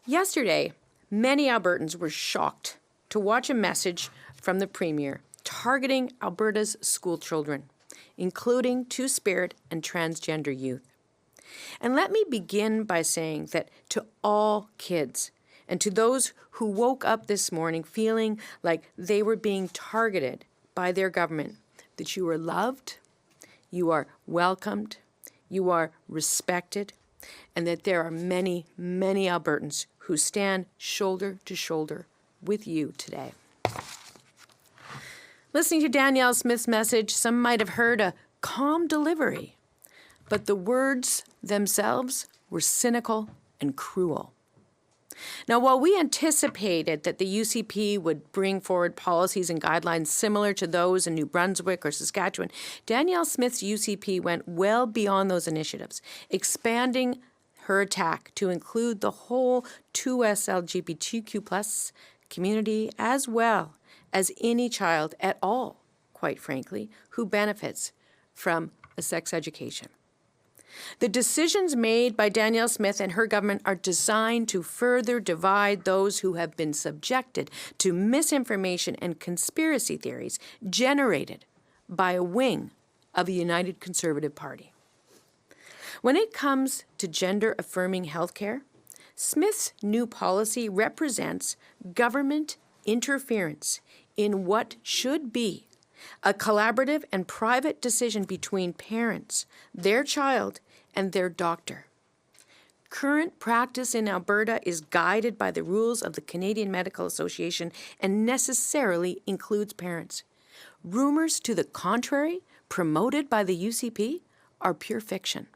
Yesterday, many Albertans were shocked to watch a message from the Premier targeting Alberta's school children, including two-spirit and transgender youth. And let me begin by saying that to all kids, and to those who woke up this morning feeling like they were being targeted by their government, that you are loved, you are welcomed, you are respected, and that there are many, many Albertans who stand shoulder to shoulder with you today. Listening to Danielle Smith's message, some might have heard a calm delivery, but the words themselves were cynical and cruel. Now, while we anticipated that the UCP would bring forward policies and guidelines similar to those in New Brunswick or Saskatchewan, Danielle Smith's UCP went well beyond those initiatives, expanding her attack to include the whole 2S LGBTQ+ community as well as any child at all, quite frankly, who benefits from a sex education. The decisions made by Danielle Smith and her government are designed to further divide those who have been subjected to misinformation and conspiracy theories generated by a wing of the United Conservative Party. When it comes to gender-affirming healthcare, Smith's new policy represents government interference in what should be a collaborative and private decision between parents, their child, and their doctor. Current practice in Alberta is guided by the rules of the Canadian Medical Association and necessarily includes parents. Rumors to the contrary, promoted by the UCP, are pure fiction.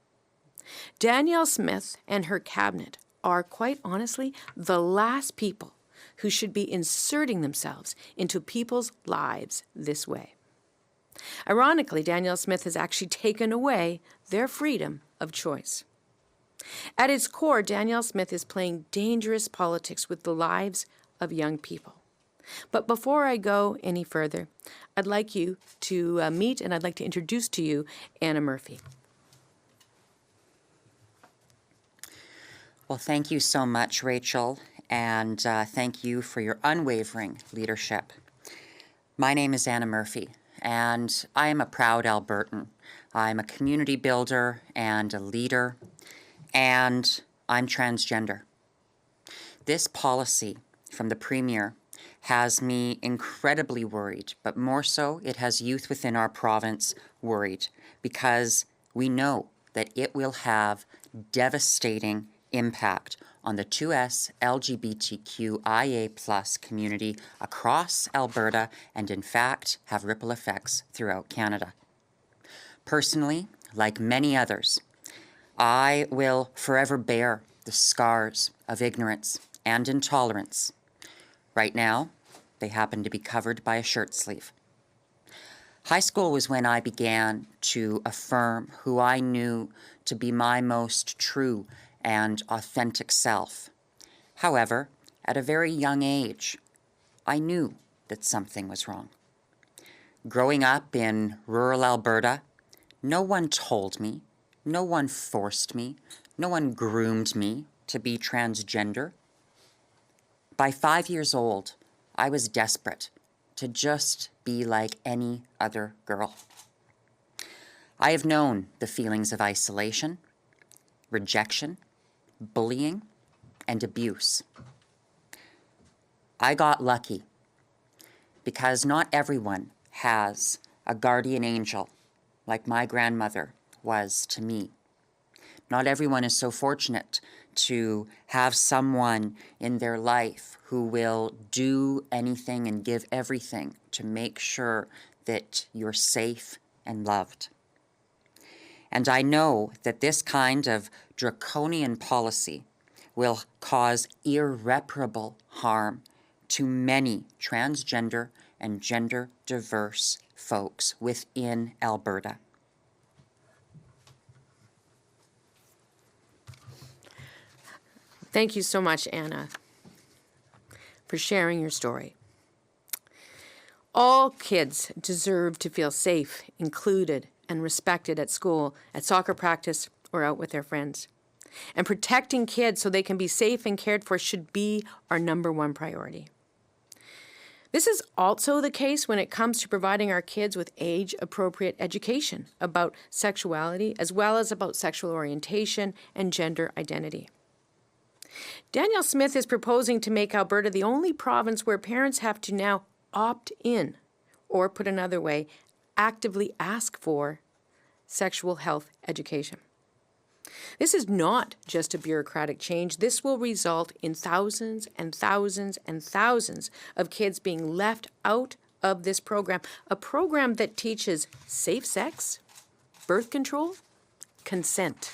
Danielle Smith and her cabinet are, quite honestly, the last people who should be inserting themselves into people's lives this way. Ironically, Danielle Smith has actually taken away their freedom of choice. At its core, Danielle Smith is playing dangerous politics with the lives of young people. But before I go any further, I'd like you to meet and I'd like to introduce to you Anna Murphy. Well, thank you so much, Rachel, and thank you for your unwavering leadership. My name is Anna Murphy, and I am a proud Albertan. I'm a community builder and a leader, and I'm transgender. This policy from the Premier has me incredibly worried, but more so, it has youth within our province worried, because we know that it will have devastating impact on the 2S LGBTQIA+ community across Alberta and in fact have ripple effects throughout Canada. Personally, like many others, I will forever bear the scars of ignorance and intolerance. Right now, they happen to be covered by a shirt sleeve. High school was when I began to affirm who I knew to be my most true and authentic self. However, at a very young age, I knew that something was wrong. Growing up in rural Alberta, no one told me, no one forced me, no one groomed me to be transgender. By 5 years old, I was desperate to just be like any other girl. I have known the feelings of isolation, rejection, bullying, and abuse. I got lucky because not everyone has a guardian angel like my grandmother was to me. Not everyone is so fortunate to have someone in their life who will do anything and give everything to make sure that you're safe and loved. And I know that this kind of draconian policy will cause irreparable harm to many transgender and gender diverse folks within Alberta. Thank you so much, Anna, for sharing your story. All kids deserve to feel safe, included, and respected at school, at soccer practice, or out with their friends. And protecting kids so they can be safe and cared for should be our number one priority. This is also the case when it comes to providing our kids with age-appropriate education about sexuality, as well as about sexual orientation and gender identity. Danielle Smith is proposing to make Alberta the only province where parents have to now opt in, or put another way, actively ask for sexual health education. This is not just a bureaucratic change. This will result in thousands and thousands and thousands of kids being left out of this program, a program that teaches safe sex, birth control, consent.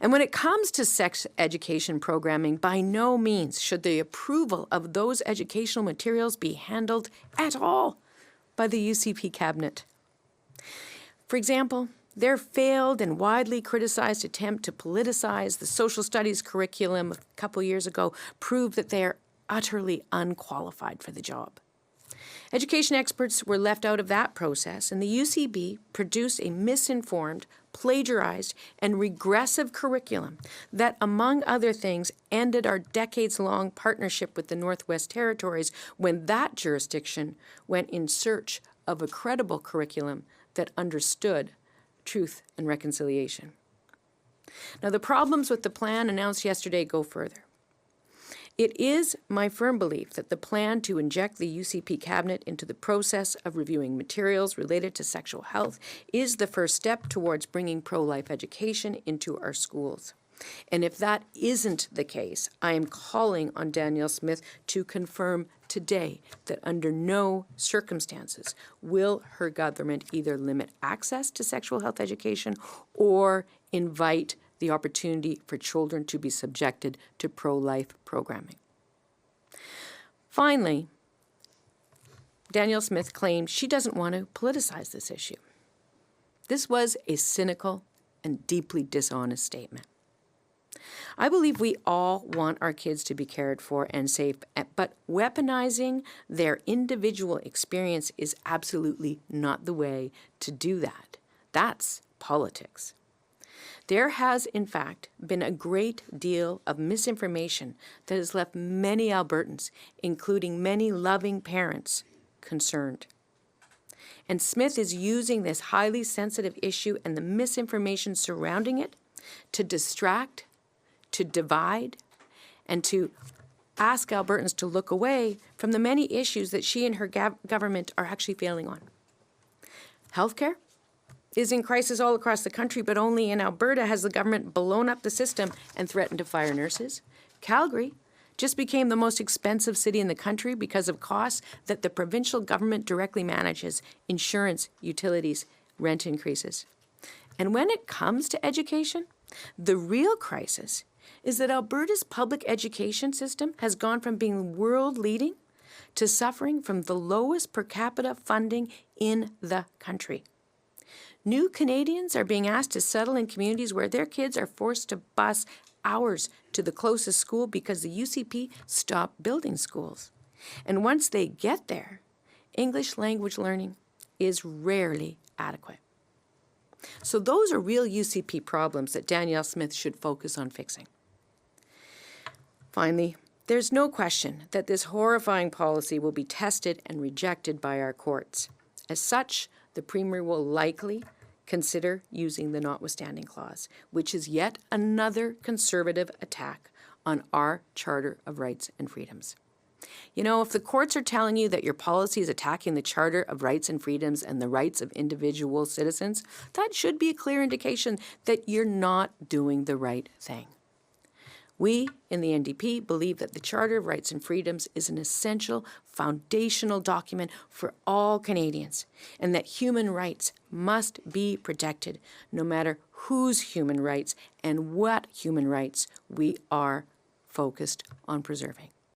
And when it comes to sex education programming, by no means should the approval of those educational materials be handled at all by the UCP cabinet. For example, their failed and widely criticized attempt to politicize the social studies curriculum a couple years ago proved that they are utterly unqualified for the job. Education experts were left out of that process, and the UCB produced a misinformed, plagiarized, and regressive curriculum that, among other things, ended our decades-long partnership with the Northwest Territories when that jurisdiction went in search of a credible curriculum that understood truth and reconciliation. Now, the problems with the plan announced yesterday go further. It is my firm belief that the plan to inject the UCP cabinet into the process of reviewing materials related to sexual health is the first step towards bringing pro-life education into our schools. And if that isn't the case, I am calling on Danielle Smith to confirm today that under no circumstances will her government either limit access to sexual health education or invite the opportunity for children to be subjected to pro-life programming. Finally, Danielle Smith claimed she doesn't want to politicize this issue. This was a cynical and deeply dishonest statement. I believe we all want our kids to be cared for and safe, but weaponizing their individual experience is absolutely not the way to do that. That's politics. There has, in fact, been a great deal of misinformation that has left many Albertans, including many loving parents, concerned. And Smith is using this highly sensitive issue and the misinformation surrounding it to distract, to divide, and to ask Albertans to look away from the many issues that she and her government are actually failing on. Healthcare is in crisis all across the country, but only in Alberta has the government blown up the system and threatened to fire nurses. Calgary just became the most expensive city in the country because of costs that the provincial government directly manages: insurance, utilities, rent increases. And when it comes to education, the real crisis is that Alberta's public education system has gone from being world-leading to suffering from the lowest per capita funding in the country. New Canadians are being asked to settle in communities where their kids are forced to bus hours to the closest school because the UCP stopped building schools. And once they get there, English language learning is rarely adequate. So those are real UCP problems that Danielle Smith should focus on fixing. Finally, there's no question that this horrifying policy will be tested and rejected by our courts. As such, the Premier will likely consider using the notwithstanding clause, which is yet another conservative attack on our Charter of Rights and Freedoms. You know, if the courts are telling you that your policy is attacking the Charter of Rights and Freedoms and the rights of individual citizens, that should be a clear indication that you're not doing the right thing. We in the NDP believe that the Charter of Rights and Freedoms is an essential, foundational document for all Canadians, and that human rights must be protected no matter whose human rights and what human rights we are focused on preserving.